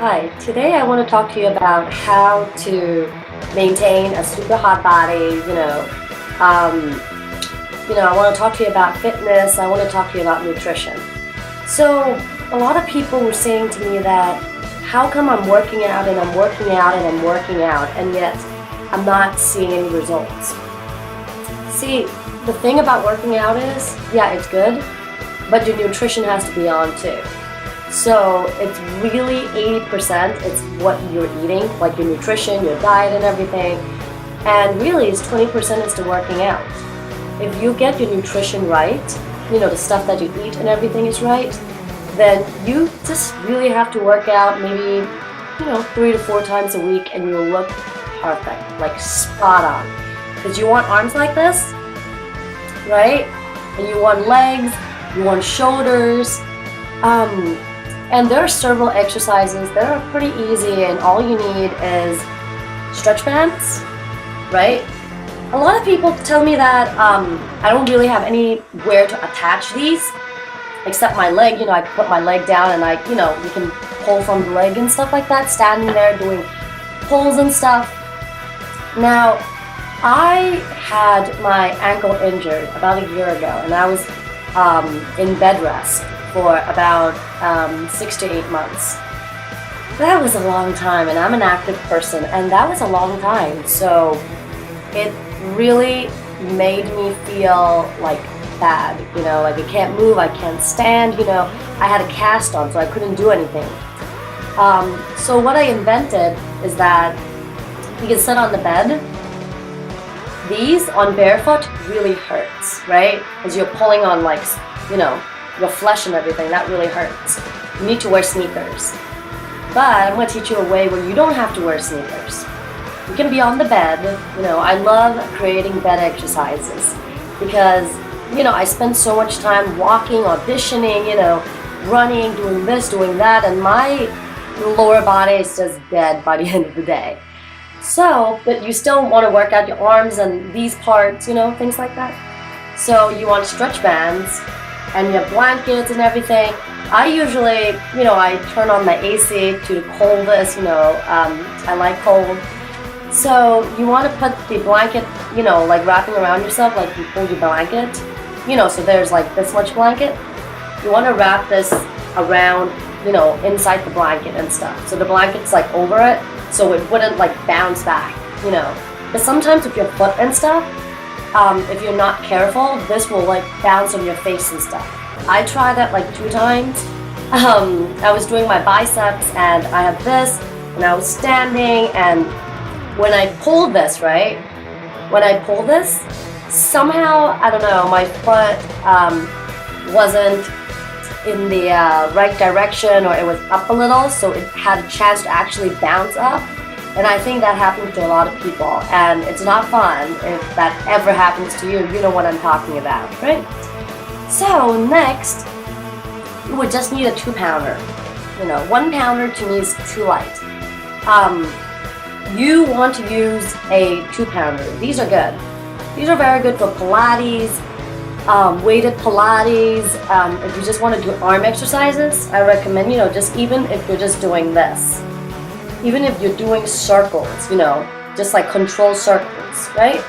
Hi, today I want to talk to you about how to maintain a super hot body, I want to talk to you about fitness, I want to talk to you about nutrition. So, a lot of people were saying to me that, how come I'm working out and I'm working out and I'm working out, and yet I'm not seeing any results? See, the thing about working out is, yeah, it's good, but your nutrition has to be on too. So it's really 80%, it's what you're eating, like your nutrition, your diet and everything. And really it's 20% is the working out. If you get your nutrition right, the stuff that you eat and everything is right, then you just really have to work out maybe, 3 to 4 times a week and you'll look perfect, like spot on. Because you want arms like this, right? And you want legs, you want shoulders, and there are several exercises that are pretty easy, and all you need is stretch bands, right? A lot of people tell me that I don't really have anywhere to attach these except my leg. I put my leg down and you can pull from the leg and stuff like that, standing there doing pulls and stuff. Now, I had my ankle injured about a year ago, and I was in bed rest for about 6 to 8 months. That was a long time, and I'm an active person, and that was a long time. So it really made me feel like bad, like I can't move, I can't stand, I had a cast on, so I couldn't do anything. So what I invented is that you can sit on the bed. These on barefoot really hurts, right? Because you're pulling on your flesh and everything, that really hurts. You need to wear sneakers. But I'm going to teach you a way where you don't have to wear sneakers. You can be on the bed. I love creating bed exercises because, I spend so much time walking, auditioning, running, doing this, doing that, and my lower body is just dead by the end of the day. So, but you still want to work out your arms and these parts, things like that. So you want stretch bands, and you have blankets and everything. I usually, I turn on my AC to the coldest, I like cold. So you want to put the blanket, like wrapping around yourself, like you pull your blanket, so there's like this much blanket. You want to wrap this around, inside the blanket and stuff. So the blanket's like over it, so it wouldn't like bounce back, But sometimes with your foot and stuff, if you're not careful, this will like bounce on your face and stuff. I tried that like 2 times. I was doing my biceps and I had this and I was standing, and when I pulled this, right? When I pulled this, somehow, I don't know, my foot wasn't in the right direction, or it was up a little, so it had a chance to actually bounce up. And I think that happens to a lot of people, and it's not fun if that ever happens to you. You know what I'm talking about, right? So next, you would just need a 2-pounder. 1 pounder to me is too light. You want to use a 2-pounder. These are good. These are very good for Pilates, weighted Pilates. If you just want to do arm exercises, I recommend, just even if you're just doing this. Even if you're doing circles, just like control circles, right?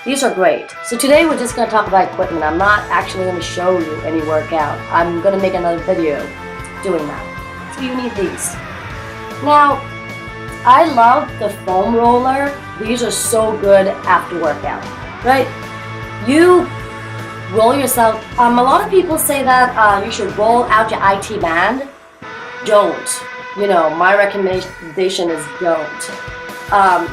These are great. So today we're just going to talk about equipment. I'm not actually going to show you any workout. I'm going to make another video doing that. So you need these. Now, I love the foam roller. These are so good after workout, right? You roll yourself. A lot of people say that you should roll out your IT band. Don't. My recommendation is don't.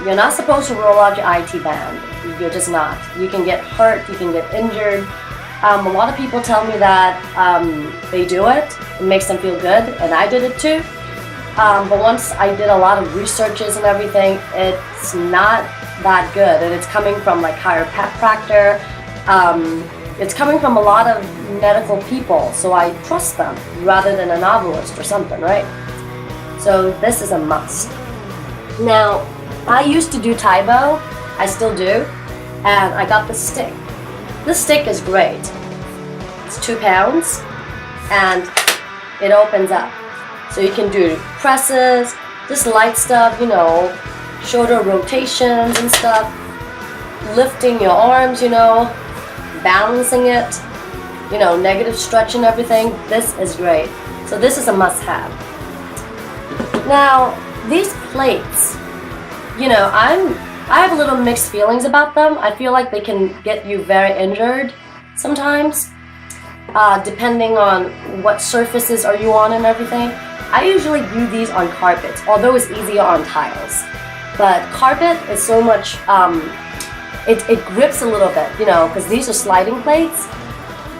You're not supposed to roll out your IT band. You're just not. You can get hurt, you can get injured. A lot of people tell me that they do it. It makes them feel good, and I did it too. But once I did a lot of researches and everything, it's not that good. And it's coming from like chiropractor. It's coming from a lot of medical people, so I trust them rather than a novelist or something, right? So this is a must. Now, I used to do Taibo, I still do, and I got the stick. This stick is great. It's 2 pounds, and it opens up. So you can do presses, just light stuff, you know, shoulder rotations and stuff, lifting your arms, you know, balancing it, you know, negative stretch and everything. This is great. So this is a must-have. Now, these plates, you know, I have a little mixed feelings about them. I feel like they can get you very injured sometimes, depending on what surfaces are you on and everything. I usually do these on carpets, although it's easier on tiles. But carpet is so much, it grips a little bit, you know, because these are sliding plates.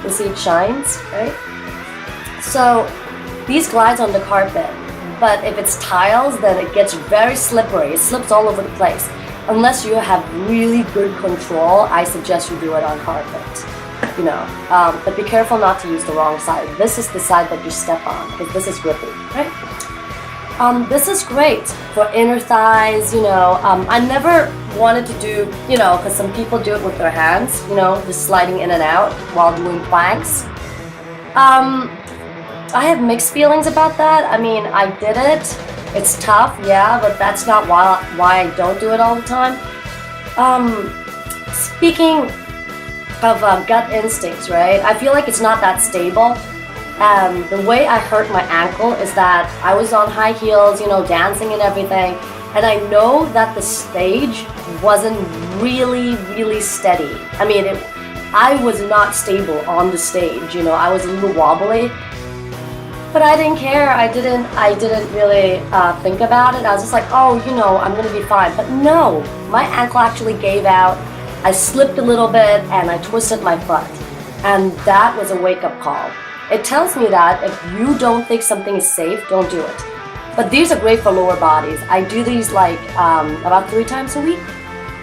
You see it shines, right? So these glides on the carpet, but if it's tiles, then it gets very slippery. It slips all over the place. Unless you have really good control, I suggest you do it on carpet. You know, but be careful not to use the wrong side. This is the side that you step on, because this is grippy, right? This is great for inner thighs, you know. I never wanted to do, you know, because some people do it with their hands, you know, just sliding in and out while doing planks. I have mixed feelings about that. I mean, I did it. It's tough, yeah, but that's not why I don't do it all the time. Speaking of gut instincts, right? I feel like it's not that stable. The way I hurt my ankle is that I was on high heels, you know, dancing and everything, and I know that the stage wasn't really steady. I mean, I was not stable on the stage, you know, I was a little wobbly. But I didn't care. I didn't really think about it. I was just like, oh, you know, I'm gonna be fine. But no, my ankle actually gave out. I slipped a little bit and I twisted my foot. And that was a wake-up call. It tells me that if you don't think something is safe, don't do it. But these are great for lower bodies. I do these like about 3 times a week.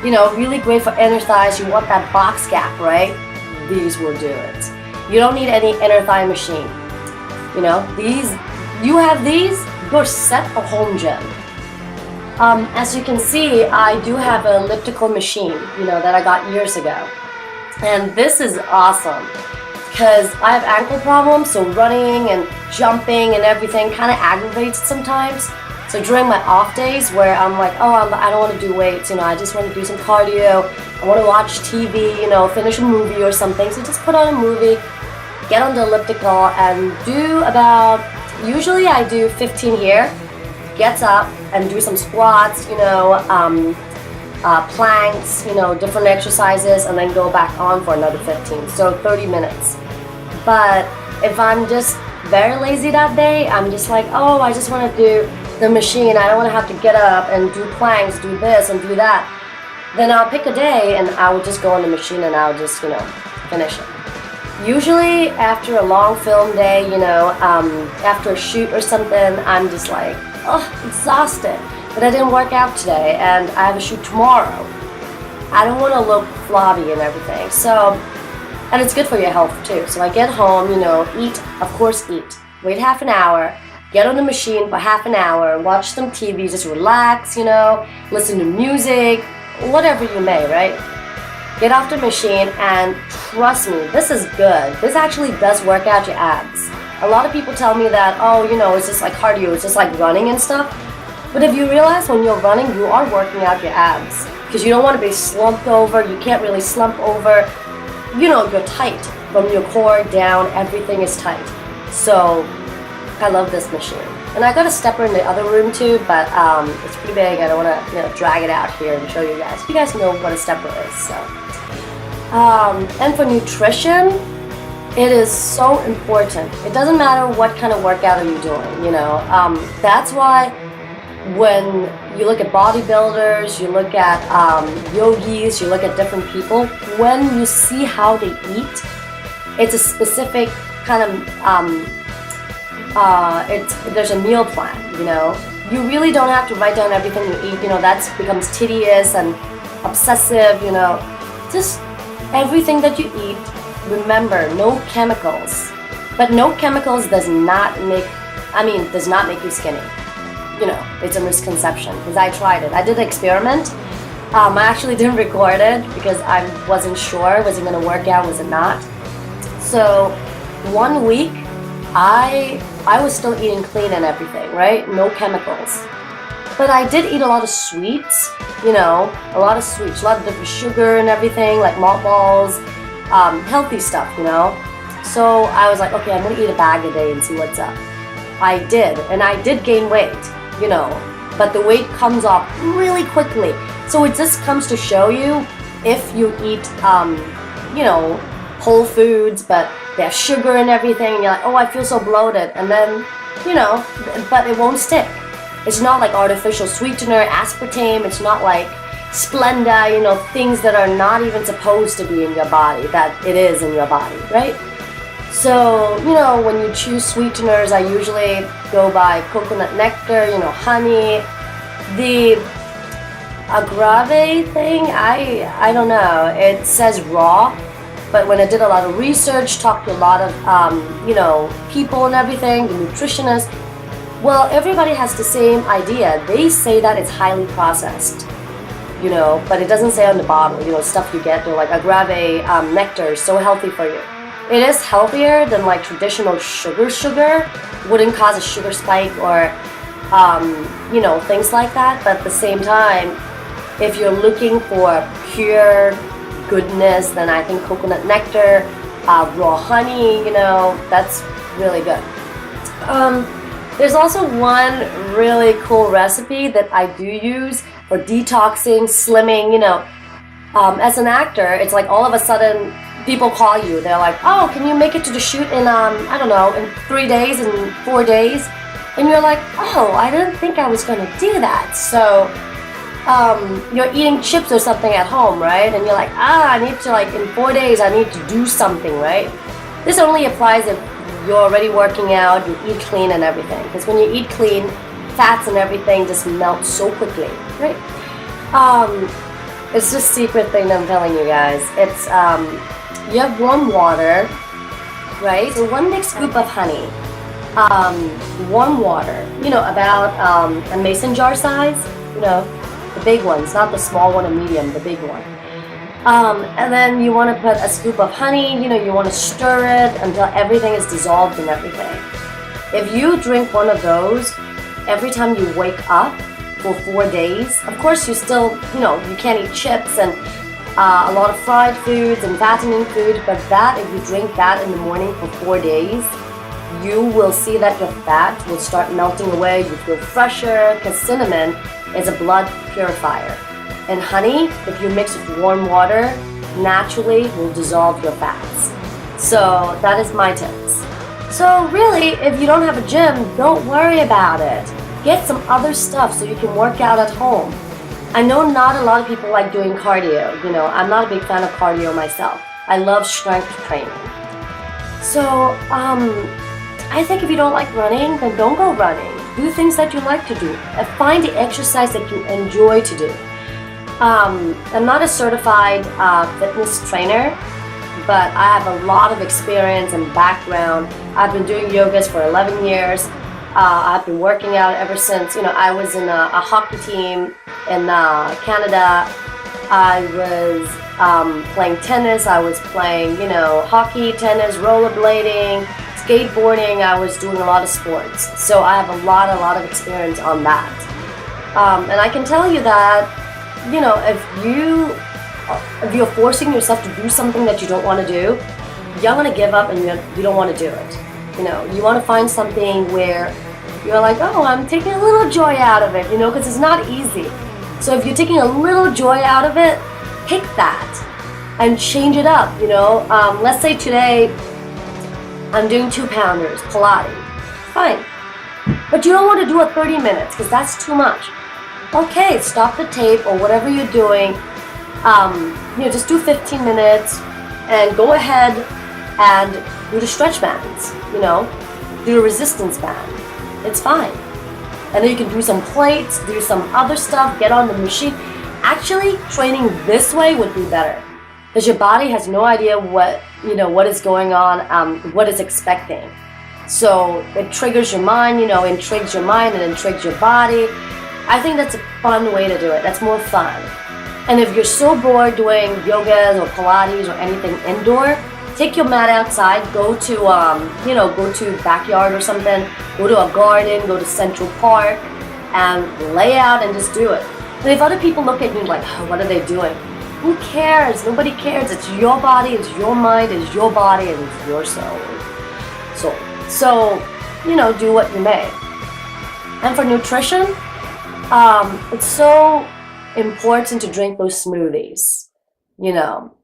You know, really great for inner thighs. You want that box gap, right? These will do it. You don't need any inner thigh machine. You know, you have these, you're set for home gym. As you can see, I do have an elliptical machine, you know, that I got years ago. And this is awesome because I have ankle problems, so running and jumping and everything kind of aggravates sometimes. So during my off days where I'm like, oh, I don't want to do weights, you know, I just want to do some cardio, I want to watch TV, you know, finish a movie or something. So just put on a movie, get on the elliptical and do about, usually I do 15 here, gets up and do some squats, you know, planks, you know, different exercises, and then go back on for another 15, so 30 minutes. But if I'm just very lazy that day, I'm just like, oh, I just want to do the machine, I don't want to have to get up and do planks, do this and do that, then I'll pick a day and I will just go on the machine and I'll just, you know, finish it. Usually after a long film day, you know, after a shoot or something, I'm just like, oh, exhausted. But I didn't work out today and I have a shoot tomorrow. I don't want to look flabby and everything. So, and it's good for your health too. So I get home, you know, eat, of course eat. Wait half an hour, get on the machine for half an hour, watch some TV, just relax, you know, listen to music, whatever you may, right? Get off the machine and trust me, this is good. This actually does work out your abs. A lot of people tell me that, oh, you know, it's just like cardio, it's just like running and stuff. But if you realize when you're running, you are working out your abs. Because you don't want to be slumped over, you can't really slump over. You know, you're tight. From your core down, everything is tight. So, I love this machine. And I got a stepper in the other room too, but it's pretty big. I don't want to, you know, drag it out here and show you guys. You guys know what a stepper is, so. And for nutrition, it is so important. It doesn't matter what kind of workout are you doing, you know. That's why when you look at bodybuilders, you look at yogis, you look at different people, when you see how they eat, it's a specific kind of, there's a meal plan, you know. You really don't have to write down everything you eat, you know, that becomes tedious and obsessive, you know. Just everything that you eat, remember, no chemicals. But no chemicals does not make you skinny. You know, it's a misconception, because I tried it. I did an experiment. I actually didn't record it because I wasn't sure, was it going to work out, was it not? So 1 week, I I was still eating clean and everything, right? No chemicals. But I did eat a lot of sweets, a lot of sweets, a lot of different sugar and everything, like malt balls, healthy stuff, So I was like, okay, I'm gonna eat a bag a day and see what's up. I did, and I did gain weight, but the weight comes off really quickly. So it just comes to show you, if you eat, whole foods, but they have sugar and everything, and you're like, oh, I feel so bloated, and then, but it won't stick. It's not like artificial sweetener, aspartame, it's not like Splenda, things that are not even supposed to be in your body, that it is in your body, right? So, when you choose sweeteners, I usually go by coconut nectar, honey. The agave thing, I don't know, it says raw, but when I did a lot of research, talked to a lot of, people and everything, the nutritionists, well, everybody has the same idea. They say that it's highly processed, but it doesn't say on the bottle, stuff you get, they're like agave nectar is so healthy for you. It is healthier than like traditional sugar, wouldn't cause a sugar spike or, things like that, but at the same time, if you're looking for pure goodness, then I think coconut nectar, raw honey, that's really good. There's also one really cool recipe that I do use for detoxing, slimming, as an actor, it's like all of a sudden people call you, they're like, oh, can you make it to the shoot in, in 3 days, in 4 days? And you're like, oh, I didn't think I was gonna do that. So, you're eating chips or something at home, right? And you're like, I need to, in 4 days, I need to do something, right? This only applies if you're already working out, you eat clean and everything. Because when you eat clean, fats and everything just melt so quickly, right? It's just a secret thing that I'm telling you guys. It's, you have warm water, right? So 1 big scoop of honey, warm water, about a mason jar size, the big ones, not the small one or medium, the big one. And then you want to put a scoop of honey, you want to stir it until everything is dissolved in everything. If you drink one of those every time you wake up for 4 days, of course you still, you can't eat chips and a lot of fried foods and fattening food, but if you drink that in the morning for 4 days, you will see that your fat will start melting away, you feel fresher, because cinnamon is a blood purifier. And honey, if you mix with warm water, naturally will dissolve your fats. So that is my tips. So really, if you don't have a gym, don't worry about it. Get some other stuff so you can work out at home. I know not a lot of people like doing cardio, I'm not a big fan of cardio myself. I love strength training. So, I think if you don't like running, then don't go running. Do things that you like to do. Find the exercise that you enjoy to do. I'm not a certified fitness trainer, but I have a lot of experience and background. I've been doing yogas for 11 years. I've been working out ever since, I was in a hockey team in Canada. I was playing tennis. I was playing, hockey, tennis, rollerblading, skateboarding. I was doing a lot of sports. So I have a lot of experience on that. And I can tell you that, if you're forcing yourself to do something that you don't want to do, you're going to give up and you don't want to do it. You want to find something where you're like, oh, I'm taking a little joy out of it, because it's not easy. So if you're taking a little joy out of it, pick that and change it up, Let's say today I'm doing 2-pounders, Pilates. Fine. But you don't want to do it 30 minutes because that's too much. Okay, stop the tape or whatever you're doing. Just do 15 minutes and go ahead and do the stretch bands, do the resistance band. It's fine. And then you can do some plates, do some other stuff, get on the machine. Actually, training this way would be better because your body has no idea what is going on, what it's expecting. So it triggers your mind, intrigues your mind and intrigues your body. I think that's a fun way to do it. That's more fun. And if you're so bored doing yogas or Pilates or anything indoor, take your mat outside, go to go to backyard or something, go to a garden, go to Central Park, and lay out and just do it. And if other people look at you like, oh, what are they doing? Who cares? Nobody cares. It's your body, it's your mind, it's your body, and it's your soul. So do what you may. And for nutrition, it's so important to drink those smoothies.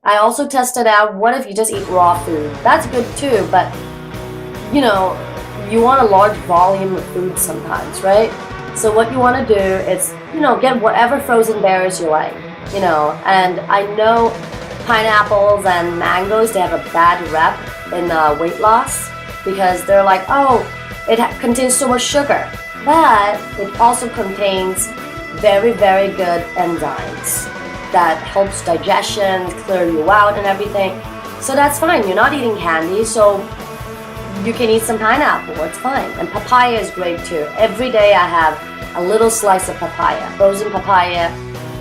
I also tested out, what if you just eat raw food? That's good too, but you want a large volume of food sometimes, right? So what you want to do is, get whatever frozen berries you like, and I know pineapples and mangoes, they have a bad rep in weight loss because they're like, oh, it contains so much sugar, but it also contains very, very good enzymes that helps digestion, clear you out and everything. So that's fine. You're not eating candy, so you can eat some pineapple. It's fine. And papaya is great too. Every day I have a little slice of papaya, frozen papaya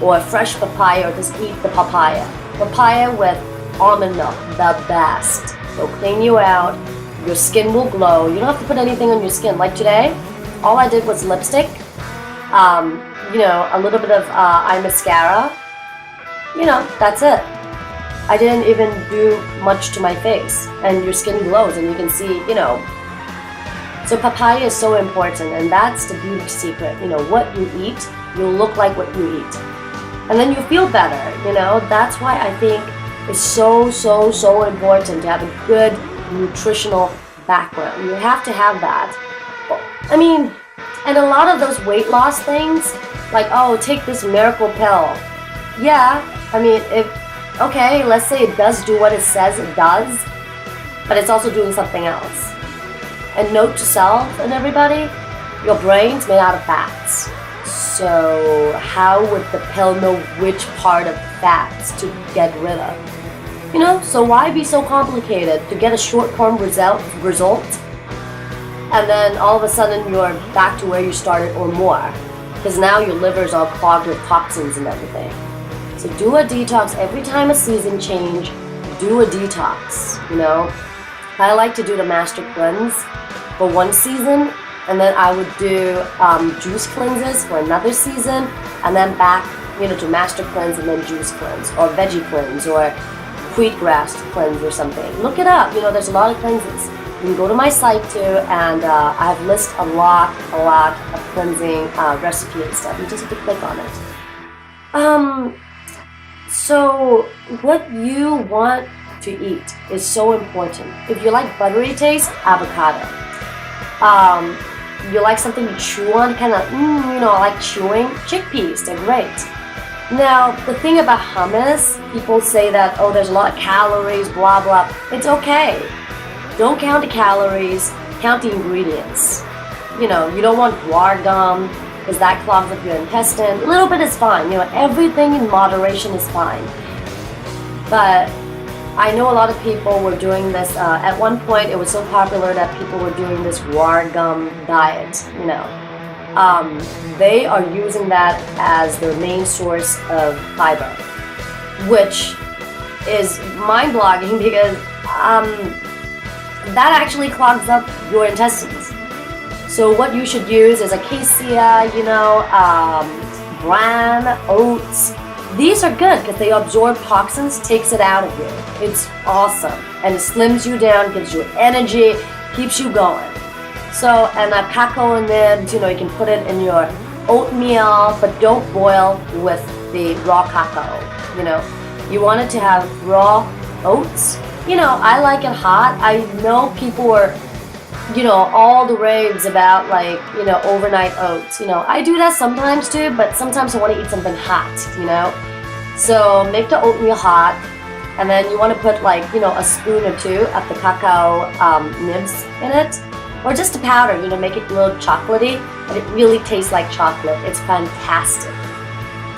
or fresh papaya, or just eat the papaya. Papaya with almond milk, the best. It'll clean you out. Your skin will glow. You don't have to put anything on your skin. Like today, all I did was lipstick, a little bit of eye mascara. That's it. I didn't even do much to my face, and your skin glows, and you can see, So papaya is so important, and that's the beauty secret. What you eat, you'll look like what you eat. And then you feel better, That's why I think it's so, so, so important to have a good nutritional background. You have to have that. And a lot of those weight loss things, like, oh, take this miracle pill. Yeah, let's say it does do what it says it does, but it's also doing something else. And note to self and everybody, your brain's made out of fats. So how would the pill know which part of fats to get rid of? So why be so complicated to get a short-term result, and then all of a sudden you're back to where you started or more, because now your liver's all clogged with toxins and everything. So do a detox every time a season change. Do a detox, I like to do the master cleanse for one season, and then I would do juice cleanses for another season, and then back, to master cleanse and then juice cleanse, or veggie cleanse, or wheatgrass cleanse or something. Look it up, there's a lot of cleanses. You can go to my site too, and I have listed a lot of cleansing recipe and stuff. You just have to click on it. So what you want to eat is so important. If you like buttery taste, avocado. You like something to chew on, kind of, I like chewing. Chickpeas, they're great. Now, the thing about hummus, people say that, oh, there's a lot of calories, blah, blah. It's okay. Don't count the calories, count the ingredients. You don't want guar gum, because that clogs up your intestine. A little bit is fine. Everything in moderation is fine. But I know a lot of people were doing this. At one point, it was so popular that people were doing this guar gum diet. They are using that as their main source of fiber, which is mind-boggling because that actually clogs up your intestines. So what you should use is acacia, bran, oats. These are good because they absorb toxins, takes it out of you. It's awesome. And it slims you down, gives you energy, keeps you going. So, and cacao nibs, you can put it in your oatmeal, but don't boil with the raw cacao, You want it to have raw oats. I like it hot. I know people were, all the raves about overnight oats. I do that sometimes too, but sometimes I want to eat something hot, So make the oatmeal hot, and then you want to put a spoon or two of the cacao nibs in it, or just a powder, make it a little chocolatey, but it really tastes like chocolate. It's fantastic.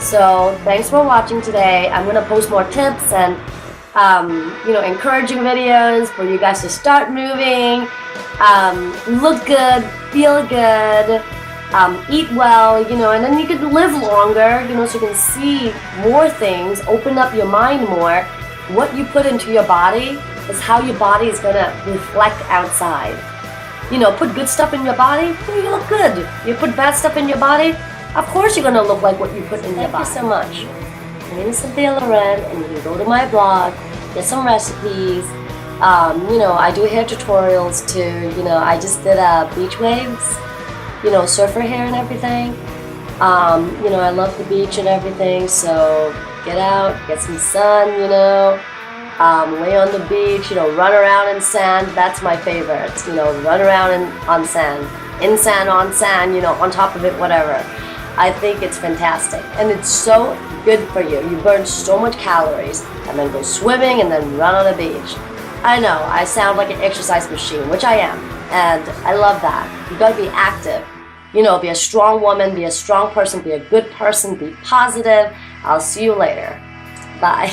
So thanks for watching today. I'm going to post more tips and encouraging videos for you guys to start moving, look good, feel good, eat well, and then you can live longer, so you can see more things, open up your mind more. What you put into your body is how your body is gonna reflect outside. You know, put good stuff in your body, you look good. You put bad stuff in your body, of course you're gonna look like what you put in your body. Thank you so much. My name is Cynthia Loren, and you can go to my blog, get some recipes. You know, I do hair tutorials too. You know, I just did beach waves, you know, surfer hair and everything. You know, I love the beach and everything, so get out, get some sun, you know, lay on the beach, you know, run around in sand. That's my favorite, you know, run around on sand, in sand, on sand, you know, on top of it, whatever. I think it's fantastic, and it's so good for you. You burn so much calories, and then go swimming, and then run on a beach. I know, I sound like an exercise machine, which I am, and I love that. You gotta be active. You know, be a strong woman, be a strong person, be a good person, be positive. I'll see you later. Bye.